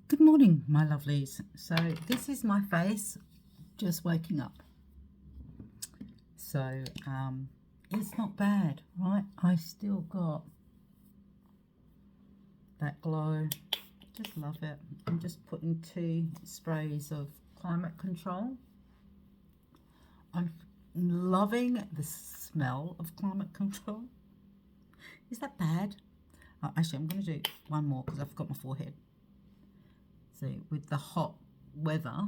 Good morning, my lovelies. So this is my face just waking up. So it's not bad, right? I still got that glow. Just love it. I'm just putting 2 sprays of Climate Control. I'm loving the smell of Climate Control. Is that bad? Actually, I'm going to do one more because I've got my forehead. See, with the hot weather,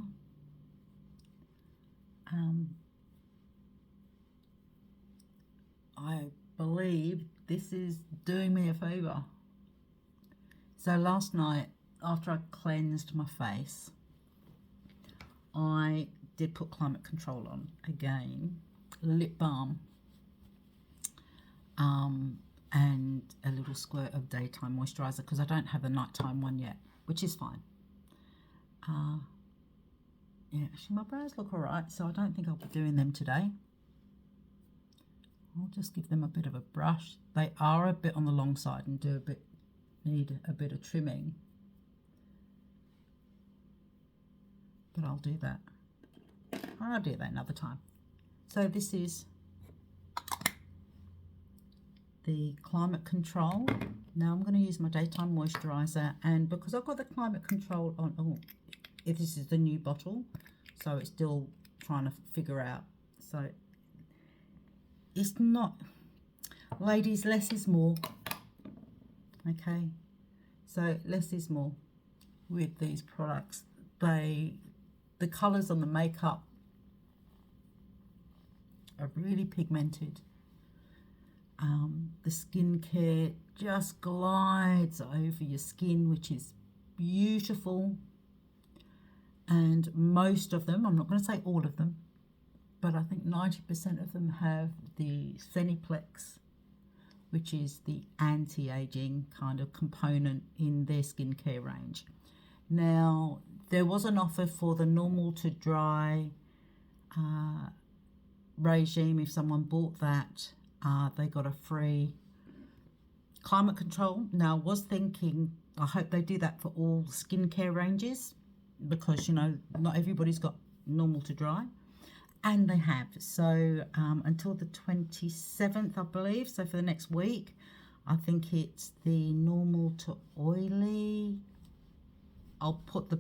I believe this is doing me a favour. So last night, after I cleansed my face, I did put Climate Control on again, lip balm, and a little squirt of daytime moisturiser because I don't have the nighttime one yet, which is fine. Yeah, actually my brows look alright, so I don't think I'll be doing them today. I'll just give them a bit of a brush. They are a bit on the long side and need a bit of trimming. But I'll do that. I'll do that another time. So this is the Climate Control. Now I'm going to use my daytime moisturiser, and because I've got the Climate Control on, if this is the new bottle, so it's still trying to figure out. So it's not, ladies, less is more. Okay, so less is more with these products. The colours on the makeup are really pigmented. The skincare just glides over your skin, which is beautiful. And most of them, I'm not going to say all of them, but I think 90% of them have the Ceniplex, which is the anti-aging kind of component in their skincare range. Now, there was an offer for the normal to dry regime. If someone bought that, they got a free Climate Control. Now, I was thinking, I hope they do that for all skincare ranges, because, you know, not everybody's got normal to dry. And they have. So until the 27th, I believe. So for the next week, I think it's the normal to oily. I'll put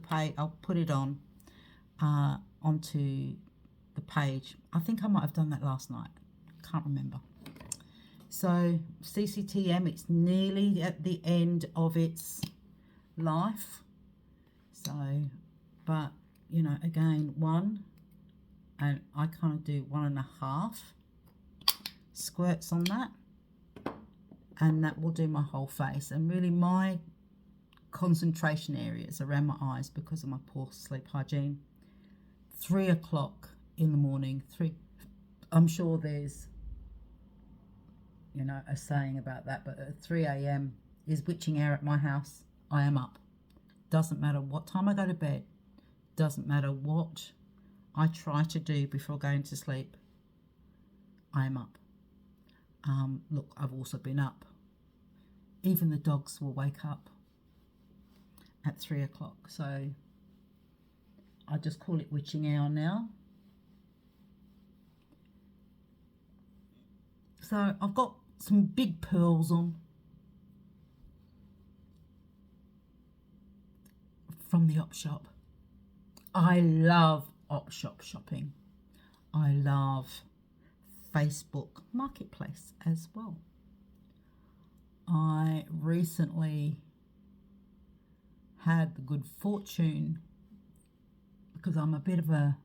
it on onto the page. I think I might have done that last night. Can't remember. So CCTM, it's nearly at the end of its life. So, but you know, again, and I kind of do 1.5 squirts on that, and that will do my whole face. And really my concentration areas around my eyes, because of my poor sleep hygiene. 3 o'clock in the morning, I'm sure there's, you know, a saying about that, but at 3 a.m. is witching hour at my house. I am up. Doesn't matter what time I go to bed, doesn't matter what I try to do before going to sleep, I am up. Look, I've also been up. Even the dogs will wake up at 3 o'clock. So I just call it witching hour now. So I've got some big pearls on from the op shop. I love op shop shopping. I love Facebook Marketplace as well. I recently had the good fortune, because I'm a bit of a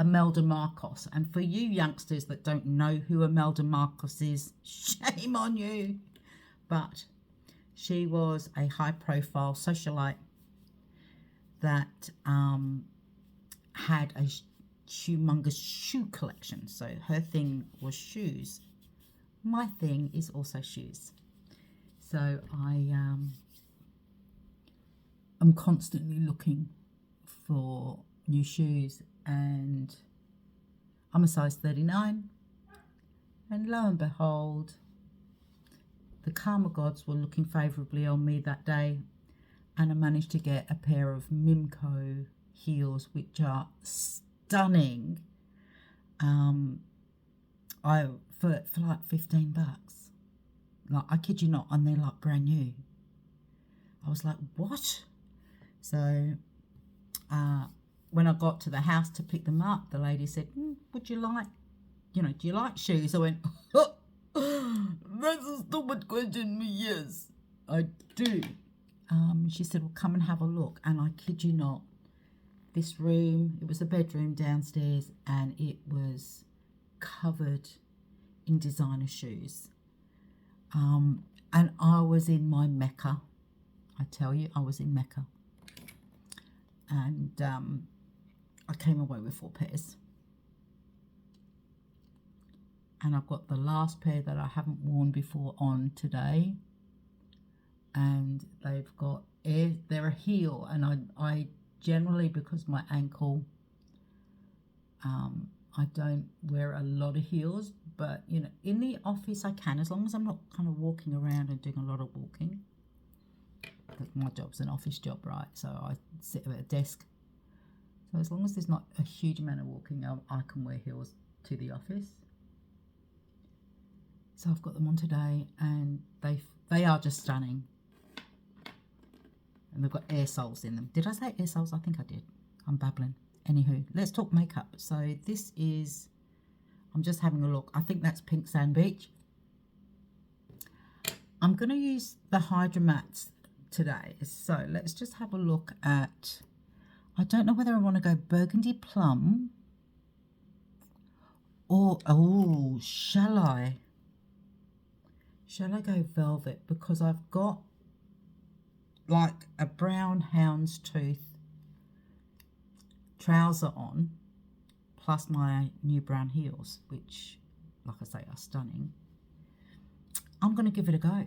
Imelda Marcos, and for you youngsters that don't know who Imelda Marcos is, shame on you, but she was a high profile socialite that had a humongous shoe collection. So her thing was shoes. My thing is also shoes. So I'm constantly looking for new shoes, and I'm a size 39, and lo and behold, the karma gods were looking favourably on me that day, and I managed to get a pair of Mimco heels, which are stunning. For like $15. Like, I kid you not, and they're like brand new. I was like, what? So when I got to the house to pick them up, the lady said, would you like, do you like shoes? I went, that's a stupid question. Yes, I do. She said, well, come and have a look. And I kid you not, this room, it was a bedroom downstairs, and it was covered in designer shoes. And I was in my Mecca. I tell you, I was in Mecca. And I came away with 4 pairs. And I've got the last pair that I haven't worn before on today. And they've got, they're a heel. And I generally, because my ankle, I don't wear a lot of heels. But, in the office I can, as long as I'm not kind of walking around and doing a lot of walking. Because my job's an office job, right? So I sit at a desk. So as long as there's not a huge amount of walking, I can wear heels to the office. So I've got them on today, and they are just stunning. And they've got air soles in them. Did I say air soles? I think I did. I'm babbling. Anywho, let's talk makeup. So this is, I'm just having a look. I think that's Pink Sand Beach. I'm going to use the Hydramatte today. So let's just have a look at, I don't know whether I want to go Burgundy Plum or, oh, shall I? Shall I go Velvet? Because I've got like a brown houndstooth trouser on, plus my new brown heels, which, like I say, are stunning. I'm going to give it a go.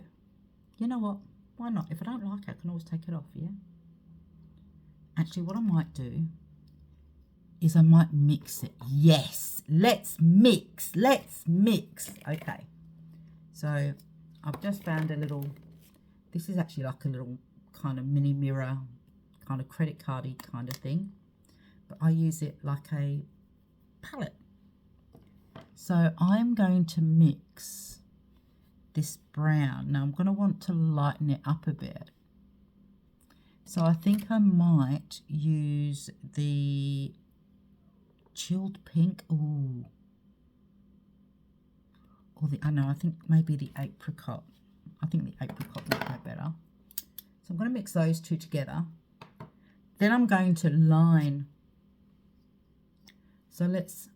You know what? Why not? If I don't like it, I can always take it off, yeah? Actually, what I might do is I might mix it. Yes, let's mix. Let's mix. Okay. So I've just found a little, this is actually like a little kind of mini mirror, kind of credit cardy kind of thing. But I use it like a palette. So I'm going to mix this brown. Now I'm going to want to lighten it up a bit. So I think I might use the chilled pink. Ooh. Or the, I know, I think maybe the apricot. I think the apricot would go better. So I'm going to mix those two together. Then I'm going to line. So let's,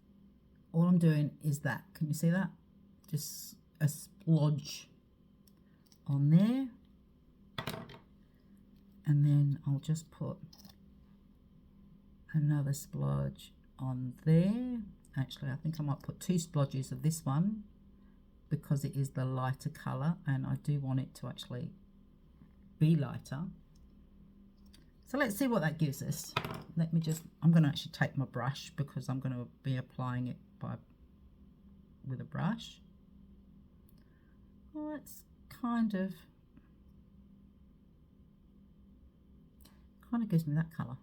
all I'm doing is that. Can you see that? Just a splodge on there. And then I'll just put another splodge on there. Actually, I think I might put 2 splodges of this one because it is the lighter colour and I do want it to actually be lighter. So let's see what that gives us. Let me just, I'm going to actually take my brush because I'm going to be applying it with a brush. Well, it's kind of gives me that colour.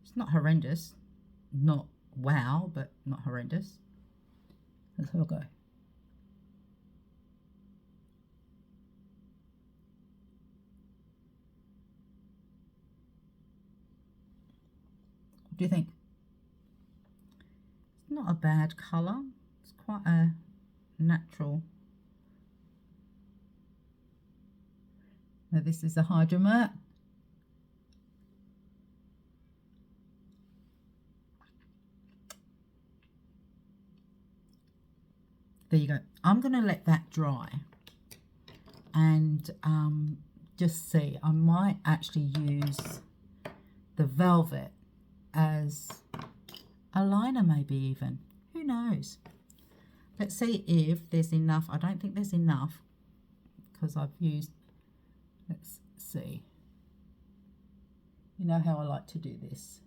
It's not horrendous, not wow, but not horrendous. Let's have a go. What do you think? It's not a bad colour. It's quite a natural. Now this is the Hydramatte. There you go. I'm going to let that dry and just see. I might actually use the Velvet as a liner, maybe even. Who knows? Let's see if there's enough. I don't think there's enough because I've used, let's see. You know how I like to do this,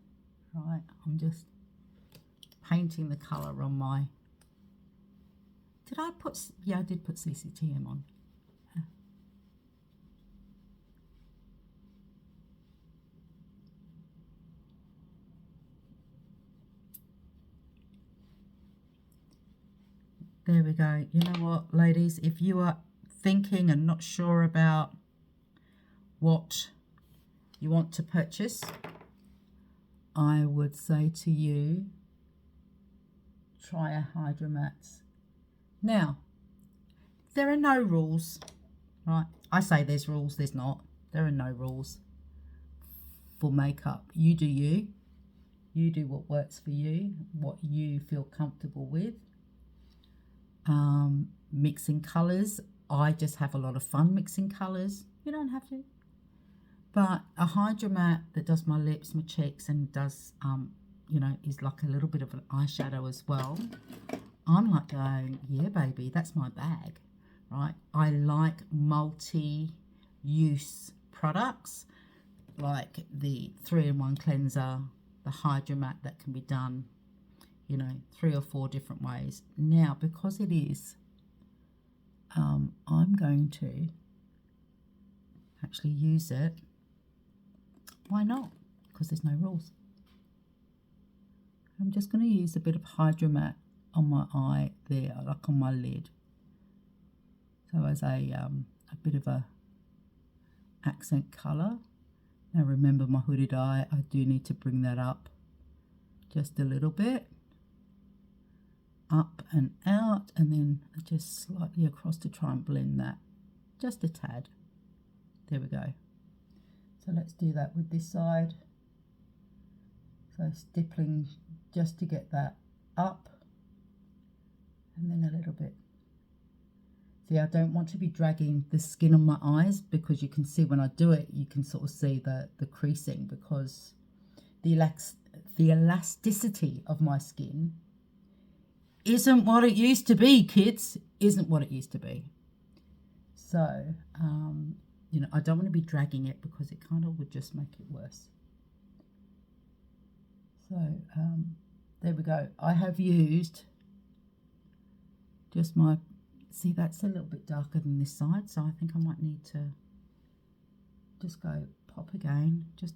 right? I'm just painting the colour on my, did I put, yeah, I did put CCTM on. There we go. You know what, ladies? If you are thinking and not sure about what you want to purchase, I would say to you, try a Hydramatte. Now, there are no rules, right? I say there's rules, there's not. There are no rules for makeup. You do you. You do what works for you, what you feel comfortable with. Mixing colours. I just have a lot of fun mixing colours. You don't have to. But a Hydramatte that does my lips, my cheeks, and does, you know, is like a little bit of an eyeshadow as well. I'm like going, yeah, baby, that's my bag, right? I like multi-use products like the 3-in-1 cleanser, the Hydramatte that can be done, you know, 3 or 4 different ways. Now, because it is, I'm going to actually use it. Why not? Because there's no rules. I'm just going to use a bit of Hydramatte on my eye there, like on my lid. So as a bit of a accent colour. Now remember my hooded eye, I do need to bring that up just a little bit. Up and out, and then just slightly across to try and blend that. Just a tad. There we go. So let's do that with this side. So stippling just to get that up. And then a little bit. See, I don't want to be dragging the skin on my eyes, because you can see when I do it, you can sort of see the creasing, because the elasticity of my skin isn't what it used to be, kids. Isn't what it used to be. So, you know, I don't want to be dragging it, because it kind of would just make it worse. So, there we go. I have used just my, see, that's a little bit darker than this side, so I think I might need to just go pop again. Just,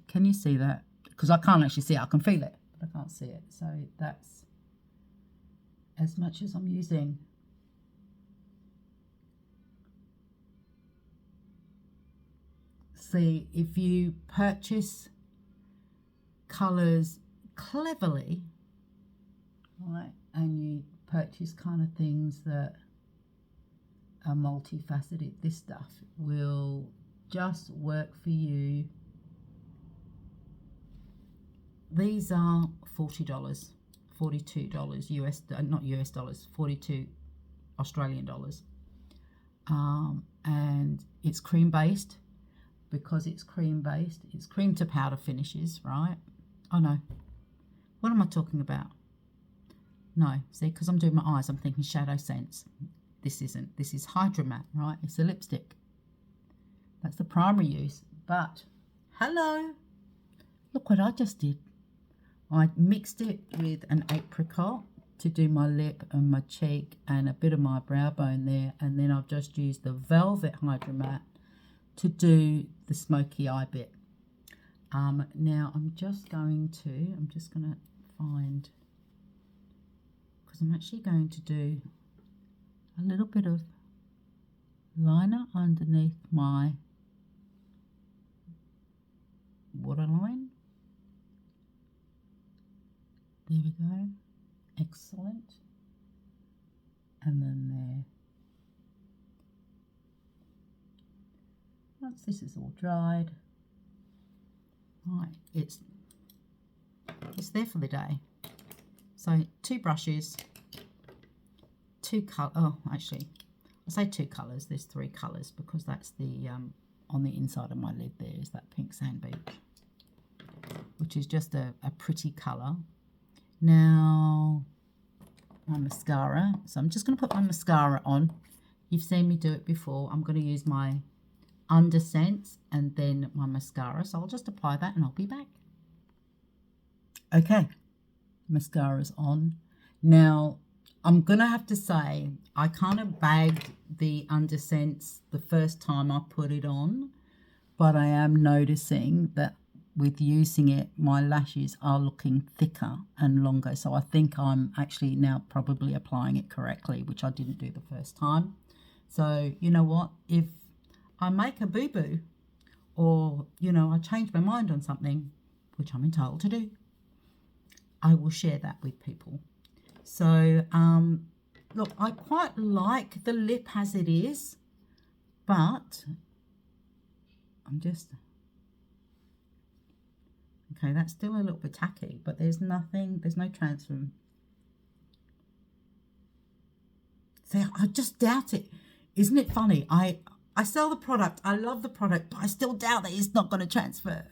can you see that? Because I can't actually see it. I can feel it, but I can't see it. So that's as much as I'm using. See, if you purchase colours cleverly, right, and you purchase kind of things that are multifaceted, this stuff will just work for you. These are $40, $42 US, not US dollars, 42 Australian dollars. And it's cream based. Because it's cream based, it's cream to powder finishes, right? Oh no, what am I talking about? No, see, because I'm doing my eyes, I'm thinking Shadow Sense. This isn't. This is Hydramatte, right? It's a lipstick. That's the primary use. But, hello, look what I just did. I mixed it with an apricot to do my lip and my cheek and a bit of my brow bone there. And then I've just used the Velvet Hydramatte to do the smoky eye bit. Now I'm just going to find, because I'm actually going to do a little bit of liner underneath my waterline. There we go. Excellent. And then there. Once this is all dried, right, it's there for the day. So 2 brushes, 2 colour. Oh, actually, I say 2 colours. There's 3 colours, because that's the on the inside of my lid. There is that pink sand beach, which is just a pretty colour. Now my mascara. So I'm just going to put my mascara on. You've seen me do it before. I'm going to use my Under Sense and then my mascara. So I'll just apply that and I'll be back. Okay, mascara's on. Now, I'm going to have to say, I kind of bagged the Under Sense the first time I put it on, but I am noticing that with using it, my lashes are looking thicker and longer. So I think I'm actually now probably applying it correctly, which I didn't do the first time. So you know what? If I make a boo-boo, or, you know, I change my mind on something, which I'm entitled to do, I will share that with people. So, look, I quite like the lip as it is, but I'm just... Okay, that's still a little bit tacky, but there's nothing, there's no transfer. See, I just doubt it. Isn't it funny? I sell the product, I love the product, but I still doubt that it's not going to transfer.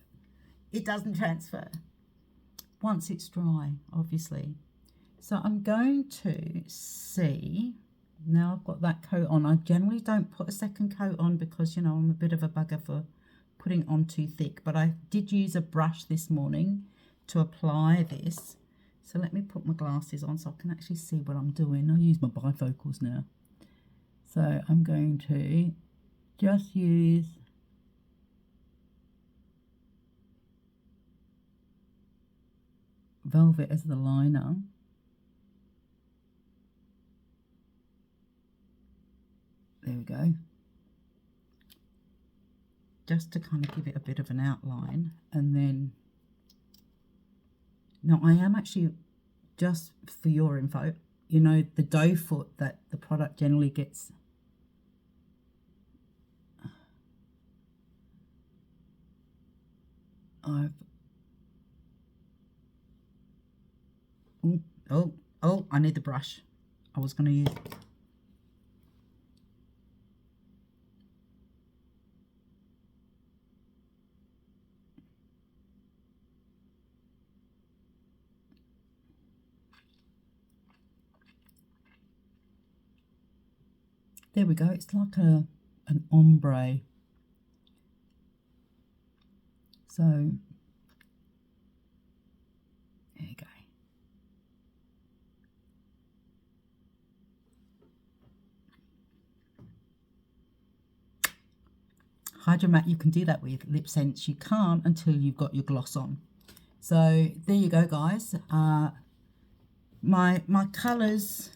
It doesn't transfer once it's dry, obviously. So I'm going to see, now I've got that coat on. I generally don't put a second coat on because, you know, I'm a bit of a bugger for putting it on too thick, but I did use a brush this morning to apply this. So let me put my glasses on so I can actually see what I'm doing. I use my bifocals now. So I'm going to just use Velvet as the liner. There we go. Just to kind of give it a bit of an outline. And then, now I am actually, just for your info, you know, the doe foot that the product generally gets. I need the brush. I was going to use it. There we go. It's like an ombre. So, there you go. Hydramatte, you can do that with. Lipsense, you can't until you've got your gloss on. So, there you go, guys. My colours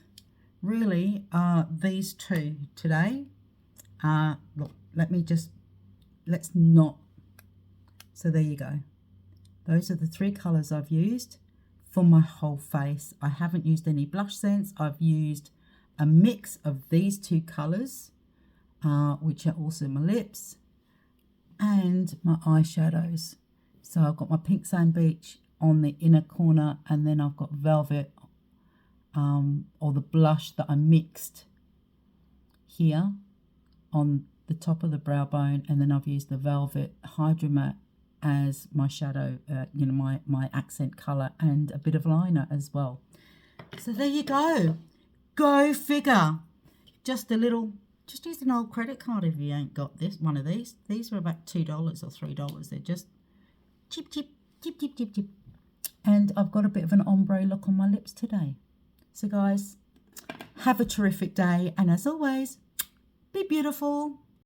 really are these two today. Look, let's not. So there you go. Those are the three colours I've used for my whole face. I haven't used any blush scents. I've used a mix of these two colours, which are also my lips and my eyeshadows. So I've got my Pink Sand Beach on the inner corner, and then I've got Velvet, or the blush that I mixed here on the top of the brow bone, and then I've used the Velvet Hydramatte as my shadow, you know, my accent colour, and a bit of liner as well. So there you go. Go figure. Just use an old credit card if you ain't got one of these. These are about $2 or $3. They're just cheap, cheap, cheap, cheap, cheap, cheap. And I've got a bit of an ombre look on my lips today. So guys, have a terrific day, and as always, be beautiful.